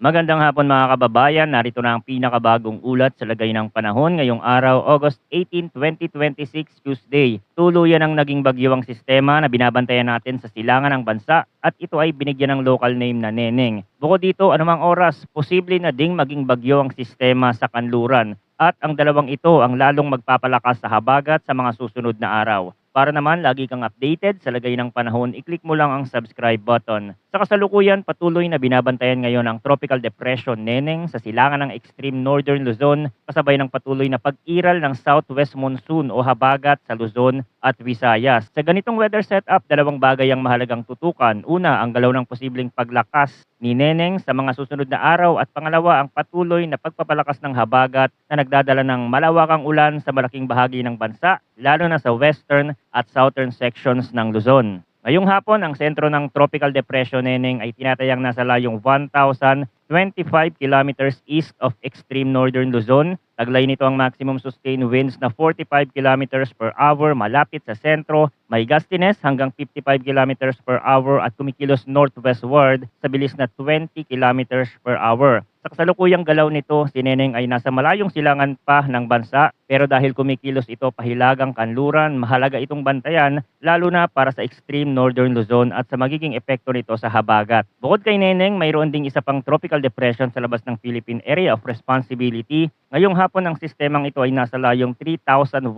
Magandang hapon mga kababayan, narito na ang pinakabagong ulat sa lagay ng panahon ngayong araw, August 18, 2026, Tuesday. Tuluyan ang naging bagyong sistema na binabantayan natin sa silangan ng bansa at ito ay binigyan ng local name na Neneng. Bukod dito, anumang oras, posible na ding maging bagyo ang sistema sa kanluran at ang dalawang ito ang lalong magpapalakas sa habagat sa mga susunod na araw. Para naman lagi kang updated sa lagay ng panahon, i-click mo lang ang subscribe button. Sa kasalukuyan, patuloy na binabantayan ngayon ang Tropical Depression Neneng sa silangan ng extreme northern Luzon kasabay ng patuloy na pag-iral ng southwest monsoon o habagat sa Luzon at Visayas. Sa ganitong weather setup, dalawang bagay ang mahalagang tutukan. Una, ang galaw ng posibleng paglakas ni Neneng sa mga susunod na araw at pangalawa, ang patuloy na pagpapalakas ng habagat na nagdadala ng malawakang ulan sa malaking bahagi ng bansa, lalo na sa western at southern sections ng Luzon. Ngayong hapon, ang sentro ng Tropical Depression Neneng ay tinatayang nasa layong 1,025 kilometers east of extreme northern Luzon. Taglay nito ang maximum sustained winds na 45 kilometers per hour malapit sa sentro, may gustiness hanggang 55 kilometers per hour at kumikilos northwestward sa bilis na 20 kilometers per hour. Sa kasalukuyang galaw nito, si Neneng ay nasa malayong silangan pa ng bansa pero dahil kumikilos ito pahilagang kanluran, mahalaga itong bantayan lalo na para sa extreme northern Luzon at sa magiging epekto nito sa habagat. Bukod kay Neneng, mayroon ding isa pang tropical depression sa labas ng Philippine Area of Responsibility. Ngayong hapon ang sistemang ito ay nasa layong 3,160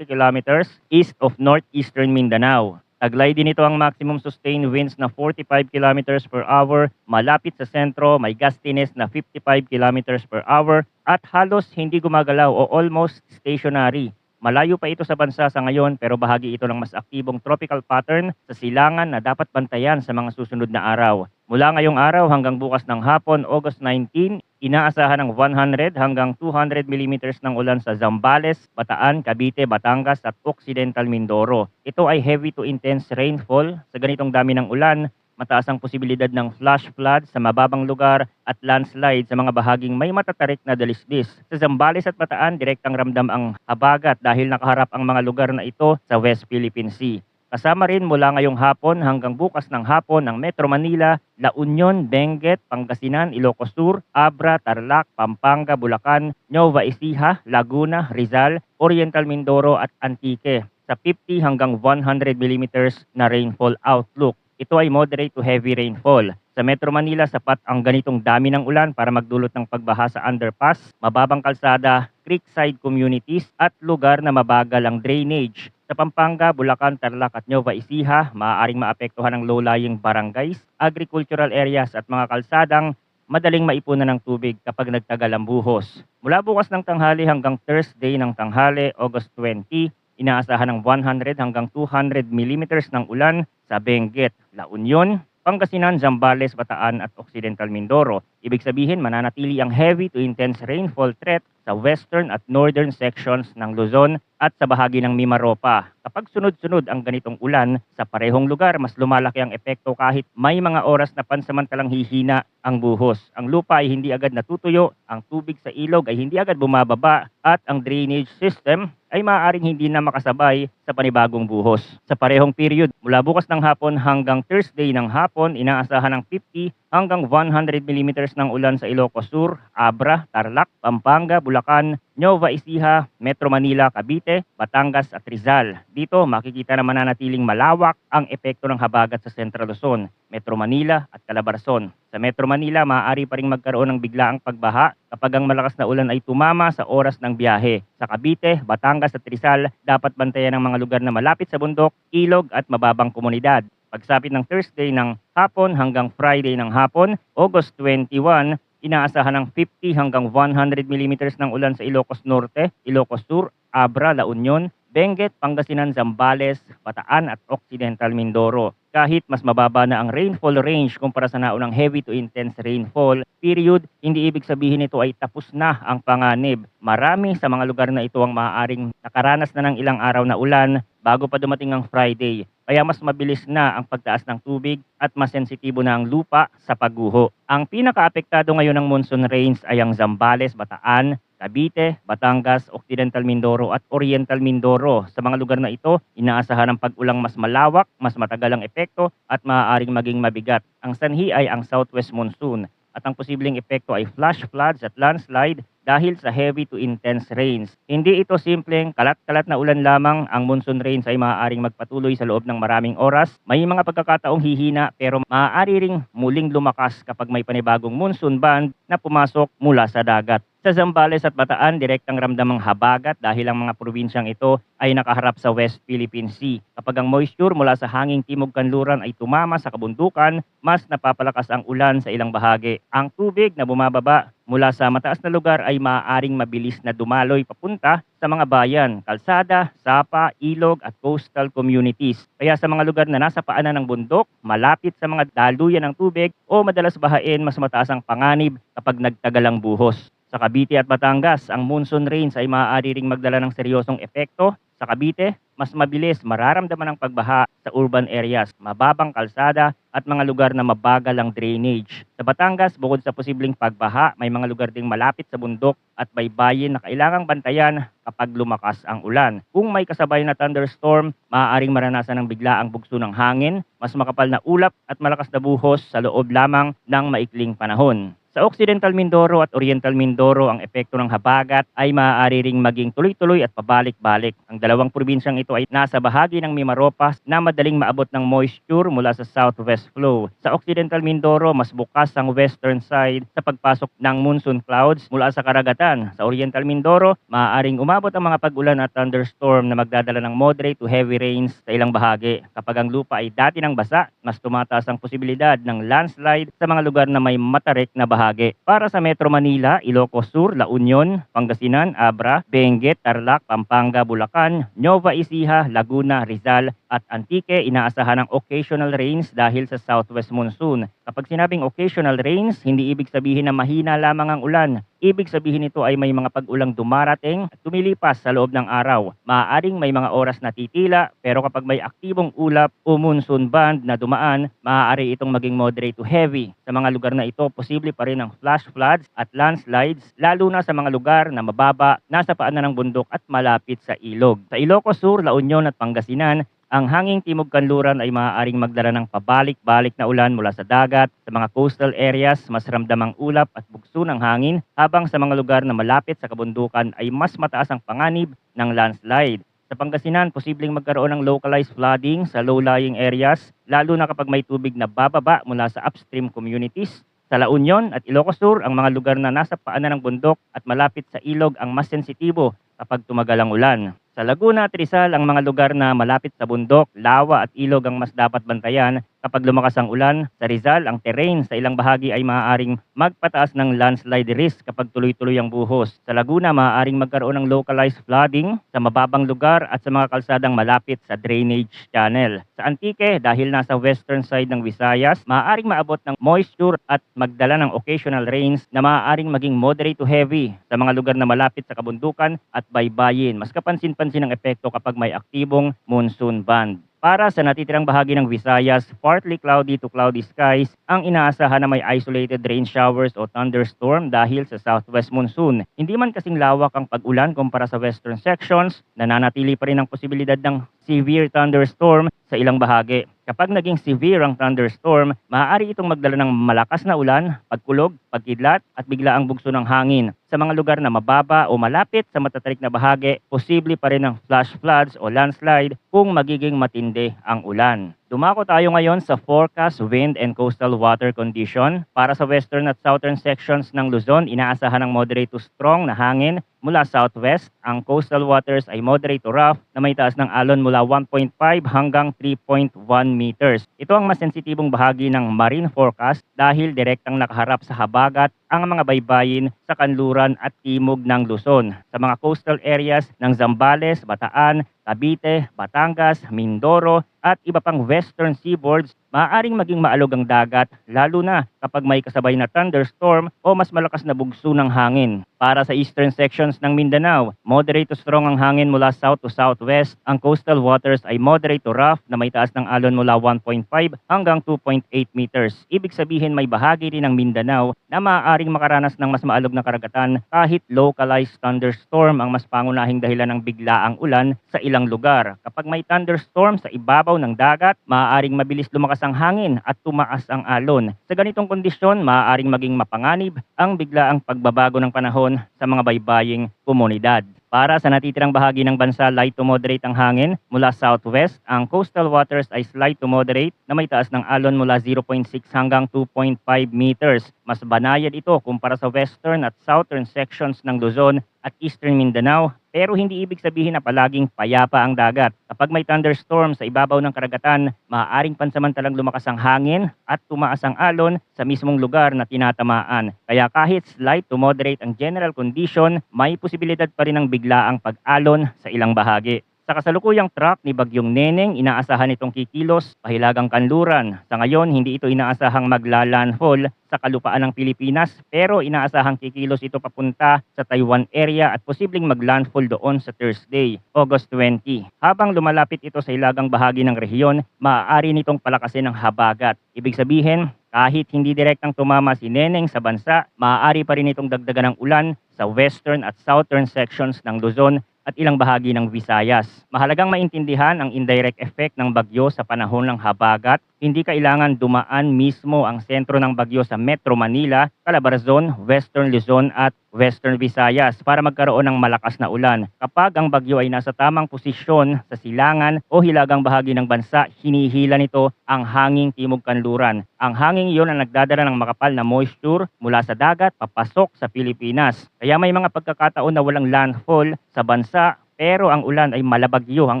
kilometers east of northeastern Mindanao. Taglay din ito ang maximum sustained winds na 45 kilometers per hour, malapit sa sentro, may gustiness na 55 kilometers per hour at halos hindi gumagalaw o almost stationary. Malayo pa ito sa bansa sa ngayon pero bahagi ito ng mas aktibong tropical pattern sa silangan na dapat bantayan sa mga susunod na araw. Mula ngayong araw hanggang bukas ng hapon, August 19, inaasahan ng 100 hanggang 200 millimeters ng ulan sa Zambales, Bataan, Cavite, Batangas at Occidental Mindoro. Ito ay heavy to intense rainfall. Sa ganitong dami ng ulan, mataas ang posibilidad ng flash flood sa mababang lugar at landslide sa mga bahaging may matatarik na dalisdis. Sa Zambales at Bataan, direktang ramdam ang habagat dahil nakaharap ang mga lugar na ito sa West Philippine Sea. Kasama rin mula ngayong hapon hanggang bukas ng hapon ng Metro Manila, La Union, Benguet, Pangasinan, Ilocos Sur, Abra, Tarlac, Pampanga, Bulacan, Nueva Ecija, Laguna, Rizal, Oriental Mindoro at Antique sa 50 hanggang 100 millimeters na rainfall outlook. Ito ay moderate to heavy rainfall. Sa Metro Manila, sapat ang ganitong dami ng ulan para magdulot ng pagbaha sa underpass, mababang kalsada, creekside communities at lugar na mabagal ang drainage. Sa Pampanga, Bulacan, Tarlac at Nueva Ecija, maaaring maapektuhan ng low-lying barangays, agricultural areas at mga kalsadang madaling maipunan ng tubig kapag nagtagal ang buhos. Mula bukas ng tanghali hanggang Thursday ng tanghali, August 20, inaasahan ng 100 hanggang 200 millimeters ng ulan sa Benguet, La Union, Pangasinan, Zambales, Bataan at Occidental Mindoro. Ibig sabihin mananatili ang heavy to intense rainfall threat sa western at northern sections ng Luzon at sa bahagi ng Mimaropa. Kapag sunod-sunod ang ganitong ulan sa parehong lugar, mas lumalaki ang epekto kahit may mga oras na pansamantalang hihina ang buhos. Ang lupa ay hindi agad natutuyo, ang tubig sa ilog ay hindi agad bumababa at ang drainage system ay maaaring hindi na makasabay sa panibagong buhos. Sa parehong period, mula bukas ng hapon hanggang Thursday ng hapon, inaasahan ng 50 hanggang 100 millimeters ng ulan sa Ilocos Sur, Abra, Tarlac, Pampanga, Bulacan, Nueva Ecija, Metro Manila, Cavite, Batangas at Rizal. Dito makikita na mananatiling malawak ang epekto ng habagat sa Central Luzon, Metro Manila at Calabarzon. Sa Metro Manila, maaari pa ring magkaroon ng biglaang pagbaha kapag ang malakas na ulan ay tumama sa oras ng biyahe. Sa Cavite, Batangas at Rizal, dapat bantayan ang mga lugar na malapit sa bundok, ilog at mababang komunidad. Pagsapit ng Thursday ng hapon hanggang Friday ng hapon, August 21, inaasahan ng 50 hanggang 100 millimeters ng ulan sa Ilocos Norte, Ilocos Sur, Abra, La Union, Benguet, Pangasinan, Zambales, Bataan at Occidental Mindoro. Kahit mas mababa na ang rainfall range kumpara sa naunang heavy to intense rainfall period, hindi ibig sabihin nito ay tapos na ang panganib. Marami sa mga lugar na ito ang maaaring nakaranas na ng ilang araw na ulan bago pa dumating ang Friday. Kaya mas mabilis na ang pagtaas ng tubig at mas sensitibo na ang lupa sa pagguho. Ang pinakaapektado ngayon ng monsoon rains ay ang Zambales, Bataan, Cavite, Batangas, Occidental Mindoro at Oriental Mindoro. Sa mga lugar na ito, inaasahan ng pag-ulang mas malawak, mas matagal ang epekto at maaaring maging mabigat. Ang sanhi ay ang southwest monsoon. at ang posibleng epekto ay flash floods at landslide dahil sa heavy to intense rains. Hindi ito simpleng kalat-kalat na ulan lamang, ang monsoon rains ay maaaring magpatuloy sa loob ng maraming oras. May mga pagkakataong hihina pero maaari ring muling lumakas kapag may panibagong monsoon band na pumasok mula sa dagat. Sa Zambales at Bataan, direktang ramdam ang habagat dahil ang mga probinsyang ito ay nakaharap sa West Philippine Sea. Kapag ang moisture mula sa hanging timog kanluran ay tumama sa kabundukan, mas napapalakas ang ulan sa ilang bahagi. Ang tubig na bumababa mula sa mataas na lugar ay maaaring mabilis na dumaloy papunta sa mga bayan, kalsada, sapa, ilog at coastal communities. Kaya sa mga lugar na nasa paanan ng bundok, malapit sa mga daluyan ng tubig o madalas bahain, mas mataas ang panganib kapag nagtagal ang buhos. Sa Cavite at Batangas, ang monsoon rains ay maaari ring magdala ng seryosong epekto. Sa Cavite, mas mabilis mararamdaman ang pagbaha sa urban areas, mababang kalsada at mga lugar na mabagal ang drainage. Sa Batangas, bukod sa posibleng pagbaha, may mga lugar ding malapit sa bundok at baybayin na kailangang bantayan kapag lumakas ang ulan. Kung may kasabay na thunderstorm, maaaring maranasan ng biglaang bugso ng hangin, mas makapal na ulap at malakas na buhos sa loob lamang ng maikling panahon. Sa Occidental Mindoro at Oriental Mindoro, ang epekto ng habagat ay maaari ring maging tuloy-tuloy at pabalik-balik. Ang dalawang probinsyang ito ay nasa bahagi ng Mimaropas na madaling maabot ng moisture mula sa southwest flow. Sa Occidental Mindoro, mas bukas ang western side sa pagpasok ng monsoon clouds mula sa karagatan. Sa Oriental Mindoro, maaaring umabot ang mga pag-ulan at thunderstorm na magdadala ng moderate to heavy rains sa ilang bahagi. Kapag ang lupa ay dati ng basa, mas tumataas ang posibilidad ng landslide sa mga lugar na may matarik na bahagi. Para sa Metro Manila, Ilocos Sur, La Union, Pangasinan, Abra, Benguet, Tarlac, Pampanga, Bulacan, Nueva Ecija, Laguna, Rizal at Antique, inaasahan ng occasional rains dahil sa southwest monsoon. Kapag sinabing occasional rains, hindi ibig sabihin na mahina lamang ang ulan. Ibig sabihin nito ay may mga pag-ulang dumarating at tumilipas sa loob ng araw. Maaaring may mga oras na titila, pero kapag may aktibong ulap o monsoon band na dumaan, maaari itong maging moderate to heavy. Sa mga lugar na ito, posible pa rin ang flash floods at landslides, lalo na sa mga lugar na mababa, nasa paanan ng bundok at malapit sa ilog. Sa Ilocos Sur, La Union at Pangasinan, ang hanging timog kanluran ay maaaring magdala ng pabalik-balik na ulan mula sa dagat. Sa mga coastal areas, mas ramdam ang ulap at bugso ng hangin, habang sa mga lugar na malapit sa kabundukan ay mas mataas ang panganib ng landslide. Sa Pangasinan, posibleng magkaroon ng localized flooding sa low-lying areas, lalo na kapag may tubig na bababa mula sa upstream communities. Sa La Union at Ilocos Sur, ang mga lugar na nasa paanan ng bundok at malapit sa ilog ang mas sensitibo kapag tumagal ang ulan. Sa Laguna at Rizal, ang mga lugar na malapit sa bundok, lawa at ilog ang mas dapat bantayan kapag lumakas ang ulan. Sa Rizal, ang terrain sa ilang bahagi ay maaaring magpataas ng landslide risk kapag tuloy-tuloy ang buhos. Sa Laguna, maaaring magkaroon ng localized flooding sa mababang lugar at sa mga kalsadang malapit sa drainage channel. Sa Antique, dahil nasa western side ng Visayas, maaaring maabot ng moisture at magdala ng occasional rains na maaaring maging moderate to heavy sa mga lugar na malapit sa kabundukan at baybayin. Mas kapansin-pansin ang epekto kapag may aktibong monsoon band. Para sa natitirang bahagi ng Visayas, partly cloudy to cloudy skies ang inaasahan na may isolated rain showers o thunderstorm dahil sa southwest monsoon. Hindi man kasing lawak ang pag-ulan kumpara sa western sections, nananatili pa rin ang posibilidad ng severe thunderstorm sa ilang bahagi. Kapag naging severe ang thunderstorm, maaari itong magdala ng malakas na ulan, pagkulog, pagkidlat at biglaang bugso ng hangin. Sa mga lugar na mababa o malapit sa matatarik na bahagi, posible pa rin ang flash floods o landslide kung magiging matindi ang ulan. Dumako tayo ngayon sa forecast wind and coastal water condition. Para sa western at southern sections ng Luzon, inaasahan ng moderate to strong na hangin mula southwest. Ang coastal waters ay moderate to rough na may taas ng alon mula 1.5 hanggang 3.1 meters. Ito ang mas sensitibong bahagi ng marine forecast dahil direktang nakaharap sa habagat ang mga baybayin sa kanluran at timog ng Luzon. Sa mga coastal areas ng Zambales, Bataan, Cavite, Batangas, Mindoro at iba pang western seaboards, maaaring maging maalog ang dagat lalo na kapag may kasabay na thunderstorm o mas malakas na bugso ng hangin. Para sa eastern sections ng Mindanao, moderate to strong ang hangin mula south to southwest. Ang coastal waters ay moderate to rough na may taas ng alon mula 1.5 hanggang 2.8 meters. Ibig sabihin may bahagi rin ng Mindanao na maaaring makaranas ng mas maalog na karagatan kahit localized thunderstorm ang mas pangunahing dahilan ng biglaang ulan sa ilang lugar. Kapag may thunderstorm sa ibabaw ng dagat, maaaring mabilis lumakas lumakas ang hangin at tumaas ang alon. Sa ganitong kondisyon, maaaring maging mapanganib ang biglaang pagbabago ng panahon sa mga baybaying komunidad. Para sa natitirang bahagi ng bansa, light to moderate ang hangin mula southwest. Ang coastal waters ay slight to moderate na may taas ng alon mula 0.6 hanggang 2.5 meters. Mas banayad ito kumpara sa western at southern sections ng Luzon at eastern Mindanao, pero hindi ibig sabihin na palaging payapa ang dagat. Kapag may thunderstorm sa ibabaw ng karagatan, maaaring pansamantalang lumakas ang hangin at tumaas ang alon sa mismong lugar na tinatamaan. Kaya kahit slight to moderate ang general condition, may posibilidad pa rin ng biglaang pag-alon sa ilang bahagi. Sa kasalukuyang track ni Bagyong Neneng, inaasahan itong kikilos pahilagang kanluran. Sa ngayon, hindi ito inaasahang maglalandfall sa kalupaan ng Pilipinas, pero inaasahang kikilos ito papunta sa Taiwan area at posibleng maglandfall doon sa Thursday, August 20. Habang lumalapit ito sa hilagang bahagi ng rehiyon, maaari nitong palakasin ng habagat. Ibig sabihin, kahit hindi direktang tumama si Neneng sa bansa, maaari pa rin itong dagdagan ng ulan sa western at southern sections ng Luzon at ilang bahagi ng Visayas. Mahalagang maintindihan ang indirect effect ng bagyo sa panahon ng habagat. Hindi kailangan dumaan mismo ang sentro ng bagyo sa Metro Manila, Calabarzon, Western Luzon at Western Visayas para magkaroon ng malakas na ulan. Kapag ang bagyo ay nasa tamang posisyon sa silangan o hilagang bahagi ng bansa, hinihila nito ang hanging timog kanluran. Ang hanging iyon ang nagdadala ng makapal na moisture mula sa dagat papasok sa Pilipinas. Kaya may mga pagkakataon na walang landfall sa bansa, pero ang ulan ay malabagyo ang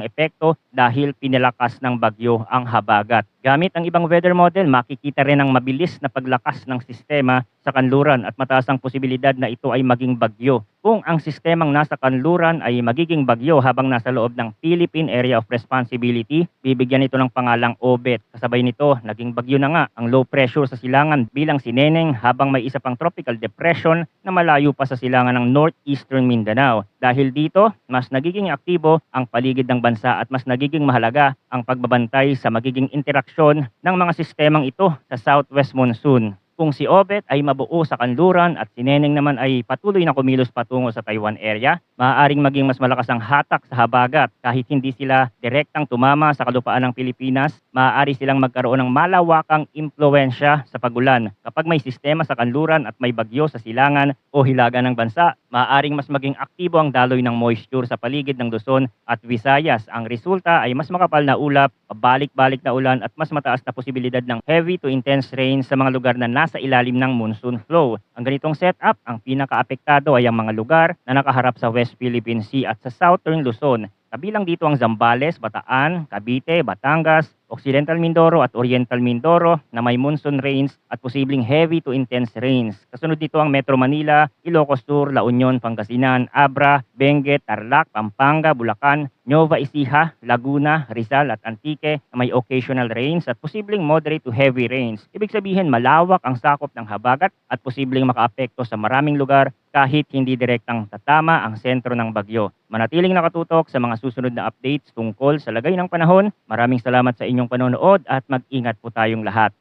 epekto dahil pinalakas ng bagyo ang habagat. Gamit ang ibang weather model, makikita rin ang mabilis na paglakas ng sistema sa kanluran at mataas ang posibilidad na ito ay maging bagyo. Kung ang sistemang nasa kanluran ay magiging bagyo habang nasa loob ng Philippine Area of Responsibility, bibigyan ito ng pangalang OBET. Kasabay nito, naging bagyo na nga ang low pressure sa silangan bilang si Neneng habang may isa pang tropical depression na malayo pa sa silangan ng northeastern Mindanao. Dahil dito, mas nagiging aktibo ang paligid ng bansa at mas nagiging mahalaga ang pagbabantay sa magiging interaksyon ng mga sistemang ito sa southwest monsoon. Kung si Obet ay mabuo sa kanluran at si Neneng naman ay patuloy na kumilos patungo sa Taiwan area, maaaring maging mas malakas ang hatak sa habagat. Kahit hindi sila direktang tumama sa kalupaan ng Pilipinas, maaari silang magkaroon ng malawakang impluensya sa pagulan. Kapag may sistema sa kanluran at may bagyo sa silangan o hilaga ng bansa, maaaring mas maging aktibo ang daloy ng moisture sa paligid ng Luzon at Visayas. Ang resulta ay mas makapal na ulap, pabalik-balik na ulan at mas mataas na posibilidad ng heavy to intense rain sa mga lugar na nasa ilalim ng monsoon flow. Ang ganitong setup, ang pinaka-apektado ay ang mga lugar na nakaharap sa West Philippine Sea at sa Southern Luzon. Kabilang dito ang Zambales, Bataan, Cavite, Batangas, Occidental Mindoro at Oriental Mindoro na may monsoon rains at posibleng heavy to intense rains. Kasunod dito ang Metro Manila, Ilocos Sur, La Union, Pangasinan, Abra, Benguet, Tarlac, Pampanga, Bulacan, Nueva Ecija, Laguna, Rizal at Antique na may occasional rains at posibleng moderate to heavy rains. Ibig sabihin malawak ang sakop ng habagat at posibleng makaapekto sa maraming lugar kahit hindi direktang tatama ang sentro ng bagyo. Manatiling nakatutok sa mga susunod na updates tungkol sa lagay ng panahon. Maraming salamat sa inyong panonood at mag-ingat po tayong lahat.